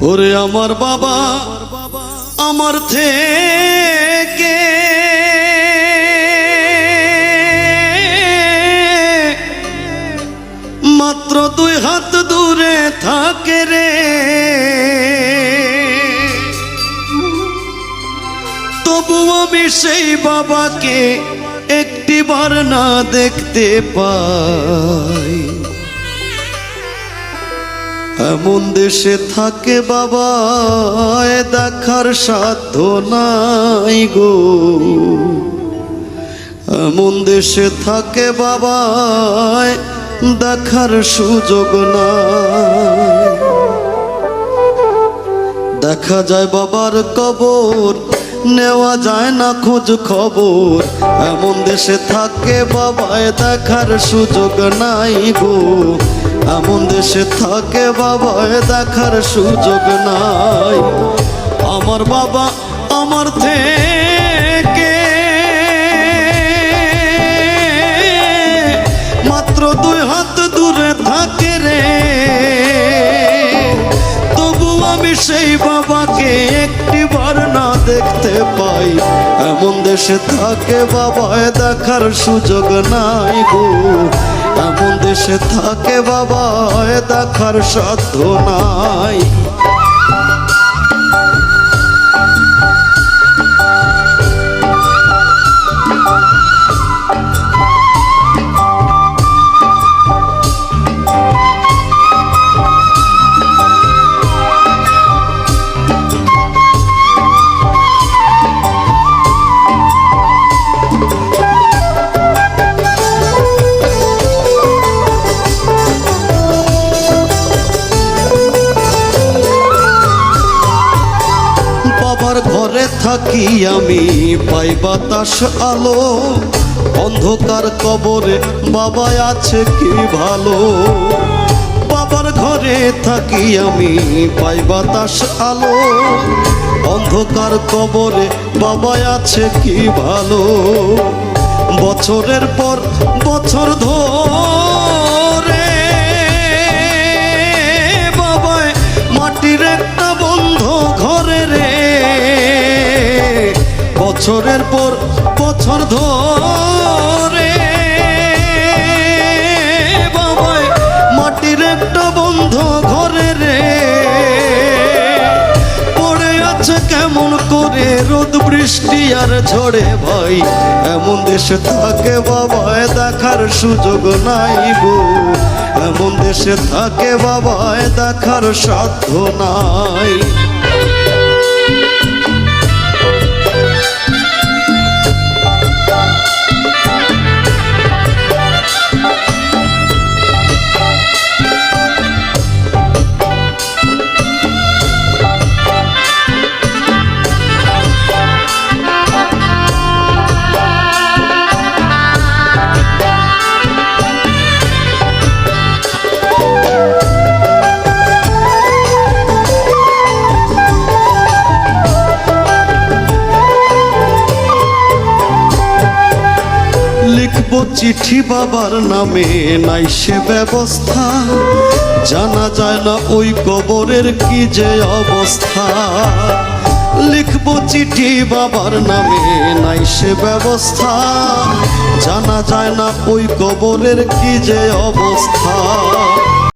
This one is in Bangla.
ওরে আমার বাবা আমার থেকে মাত্র 2 হাত দূরে থাকে রে, তবু আমি সেই বাবাকে একটিবার না দেখতে পাই। এমন দেশে থাকে বাবা দেখার সাধ্য নাই গো, এমন দেশে থাকে বাবা দেখার সুযোগ নাই। দেখা যায় বাবার কবর, নেওয়া যায় না খোঁজ খবর, এমন দেশে থাকে বাবায় দেখার সুযোগ নাই গো, এমন দেশে থাকে বাবায় দেখার সুযোগ নাই। আমার বাবা আমার থেকে মাত্র 2 হাত দূরে থাকে রে, তবু আমি সেই বাবাকে একটিবার না দেখতে পাই। এমন দেশে থাকে বাবায় দেখার সুযোগ নাই গো, এমন দেশে থাকে বাবায় দেখার সাধ্য নাই। ঘরে থাকি আমি পাই বাতাস আলো, অন্ধকার কবরে বাবা আছে কি ভালো। বাবার ঘরে থাকি আমি পাই বাতাস আলো, অন্ধকার কবরে বাবা আছে কি ভালো। বছরের পর বছর ধরে বাবায় মাটির একটা বন্ধ ঘরে রে, বছরের পর বছর ধরে বাবায় মাটির একটা বন্ধ ঘরে রে, পড়ে আছে কেমন করে রোদ বৃষ্টি আর ঝড়ে ভাই। এমন দেশে থাকে বাবায় দেখার সুযোগ নাই গো, এমন দেশে থাকে বাবায় দেখার সাধ্য নাই। লিখবো চিঠি বাবার নামে নাই সে ব্যবস্থা, জানা যায় না ওই কবরের কি যে অবস্থা। লিখবো চিঠি বাবার নামে নাই সে ব্যবস্থা, জানা যায় না ওই কবরের কি যে অবস্থা।